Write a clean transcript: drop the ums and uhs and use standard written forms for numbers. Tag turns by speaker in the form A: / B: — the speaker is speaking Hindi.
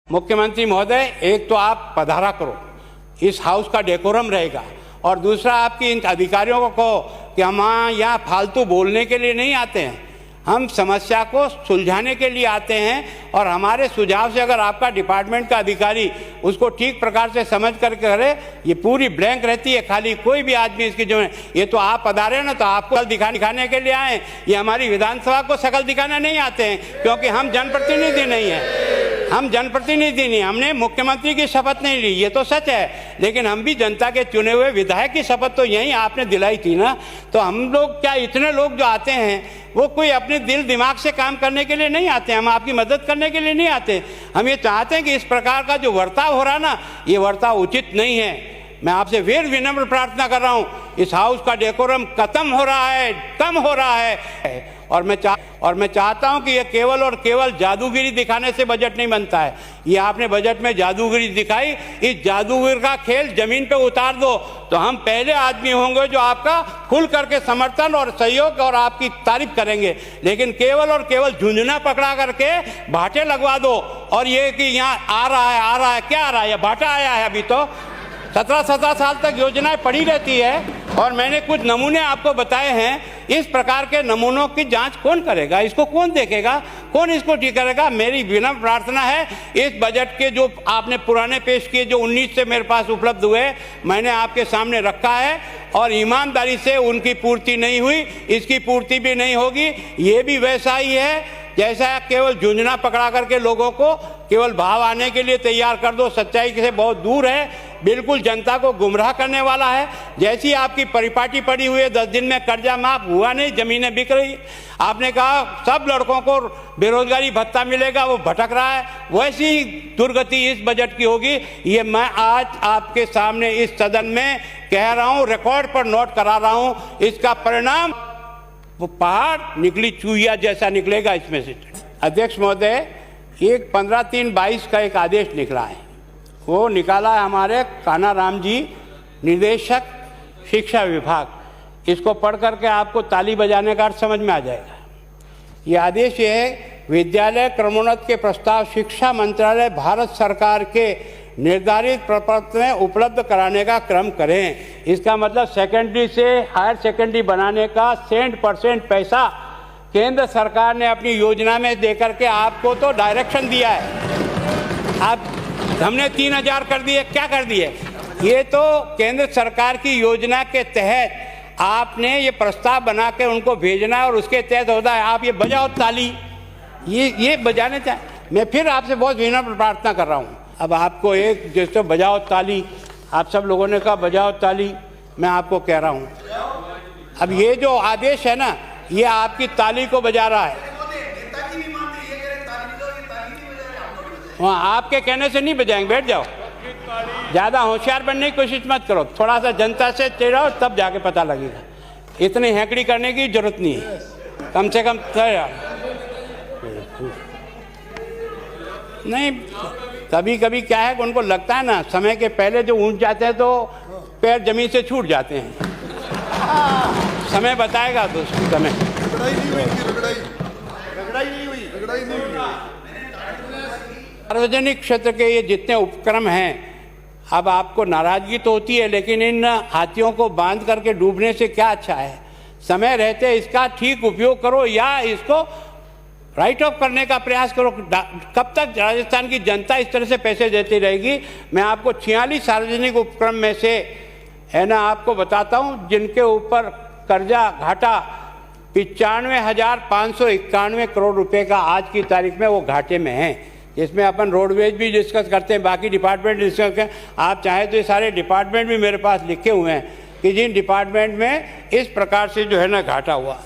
A: मुख्यमंत्री महोदय, एक तो आप पधारा करो, इस हाउस का डेकोरम रहेगा, और दूसरा आपकी इन अधिकारियों को कहो कि हम यहाँ फालतू बोलने के लिए नहीं आते हैं, हम समस्या को सुलझाने के लिए आते हैं। और हमारे सुझाव से अगर आपका डिपार्टमेंट का अधिकारी उसको ठीक प्रकार से समझ कर करे, ये पूरी ब्लैंक रहती है, खाली कोई भी आदमी इसकी जो है, ये तो आप पधारे ना तो आपको शकल दिखाने के लिए आए, ये हमारी विधानसभा को शकल दिखाने नहीं आते हैं, क्योंकि हम जनप्रतिनिधि नहीं हैं, हम जनप्रतिनिधि नहीं, हमने मुख्यमंत्री की शपथ नहीं ली, ये तो सच है, लेकिन हम भी जनता के चुने हुए विधायक की शपथ तो यही आपने दिलाई थी ना। तो हम लोग क्या, इतने लोग जो आते हैं वो कोई अपने दिल दिमाग से काम करने के लिए नहीं आते, हम आपकी मदद करने के लिए नहीं आते। हम ये चाहते हैं कि इस प्रकार का जो बर्ताव हो रहा है ना, ये बर्ताव उचित नहीं है। मैं आपसे फिर विनम्र प्रार्थना कर रहा हूँ, इस हाउस का डेकोरम खत्म हो रहा है, कम हो रहा है, और मैं चाहता हूं कि ये केवल और केवल जादूगिरी दिखाने से बजट नहीं बनता है। ये आपने बजट में जादूगिरी दिखाई, इस जादूगर का खेल जमीन पे उतार दो तो हम पहले आदमी होंगे जो आपका खुल करके समर्थन और सहयोग और आपकी तारीफ करेंगे। लेकिन केवल और केवल झुंझुना पकड़ा करके भाटे लगवा दो, और ये कि यहाँ आ रहा है, क्या आ रहा है, भाटा आया है, अभी तो 17 साल तक योजनाएं पड़ी रहती है। और मैंने कुछ नमूने आपको बताए हैं, इस प्रकार के नमूनों की जांच कौन करेगा, इसको कौन देखेगा, कौन इसको ठीक करेगा। मेरी विनम्र प्रार्थना है, इस बजट के जो आपने पुराने पेश किए, जो 19 से मेरे पास उपलब्ध हुए, मैंने आपके सामने रखा है, और ईमानदारी से उनकी पूर्ति नहीं हुई, इसकी पूर्ति भी नहीं होगी। ये भी वैसा ही है जैसा केवल झुंझुना पकड़ा करके लोगों को केवल भाव आने के लिए तैयार कर दो, सच्चाई से बहुत दूर है, बिल्कुल जनता को गुमराह करने वाला है। जैसी आपकी परिपाटी पड़ी हुई है, 10 दिन में कर्जा माफ हुआ नहीं, जमीनें बिक रही। आपने कहा सब लड़कों को बेरोजगारी भत्ता मिलेगा, वो भटक रहा है, वैसी दुर्गति इस बजट की होगी। ये मैं आज आपके सामने इस सदन में कह रहा हूँ, रिकॉर्ड पर नोट करा रहा हूँ, इसका परिणाम वो पहाड़ निकली चूहिया जैसा निकलेगा इसमें से। अध्यक्ष महोदय, एक 15/3/22 का एक आदेश निकला है, वो निकाला है हमारे कान्हा राम जी, निदेशक शिक्षा विभाग। इसको पढ़ करके आपको ताली बजाने का अर्थ समझ में आ जाएगा। ये आदेश ये है, विद्यालय क्रमोन्नत के प्रस्ताव शिक्षा मंत्रालय भारत सरकार के निर्धारित प्रपत्र में उपलब्ध कराने का क्रम करें। इसका मतलब सेकेंडरी से हायर सेकेंडरी बनाने का 100% पैसा केंद्र सरकार ने अपनी योजना में देकर के आपको तो डायरेक्शन दिया है। आप हमने 3000 कर दिए, क्या कर दिए? ये तो केंद्र सरकार की योजना के तहत आपने ये प्रस्ताव बना के उनको भेजना है, और उसके तहत होता है। आप ये बजाओ ताली, ये बजाने चाहे। मैं फिर आपसे बहुत विनम्र प्रार्थना कर रहा हूँ, अब आपको एक जैसे बजाओ ताली, आप सब लोगों ने कहा बजाओ ताली, मैं आपको कह रहा हूँ, अब ये जो आदेश है ना, ये आपकी ताली को बजा रहा है। वहाँ आपके कहने से नहीं बजाएंगे, बैठ जाओ, ज़्यादा होशियार बनने की कोशिश मत करो, थोड़ा सा जनता से चिढ़ाओ, तब जाके पता लगेगा। इतनी हैकड़ी करने की जरूरत नहीं है, कम से कम नहीं। कभी कभी क्या है, उनको लगता है ना, समय के पहले जो ऊंच जाते हैं तो पैर जमीन से छूट जाते हैं। समय बताएगा तो समय। सार्वजनिक क्षेत्र के ये जितने उपक्रम हैं, अब आपको नाराजगी तो होती है, लेकिन इन हाथियों को बांध करके डूबने से क्या अच्छा है। समय रहते इसका ठीक उपयोग करो, या इसको राइट ऑफ करने का प्रयास करो। कब तक राजस्थान की जनता इस तरह से पैसे देती रहेगी? मैं आपको 46 सार्वजनिक उपक्रम में से है ना आपको बताता हूँ, जिनके ऊपर कर्जा घाटा 95,591 करोड़ रुपए का आज की तारीख में वो घाटे में है। इसमें अपन रोडवेज भी डिस्कस करते हैं, बाकी डिपार्टमेंट डिस्कस करते हैं। आप चाहे तो ये सारे डिपार्टमेंट भी मेरे पास लिखे हुए हैं कि जिन डिपार्टमेंट में इस प्रकार से जो है ना घाटा हुआ।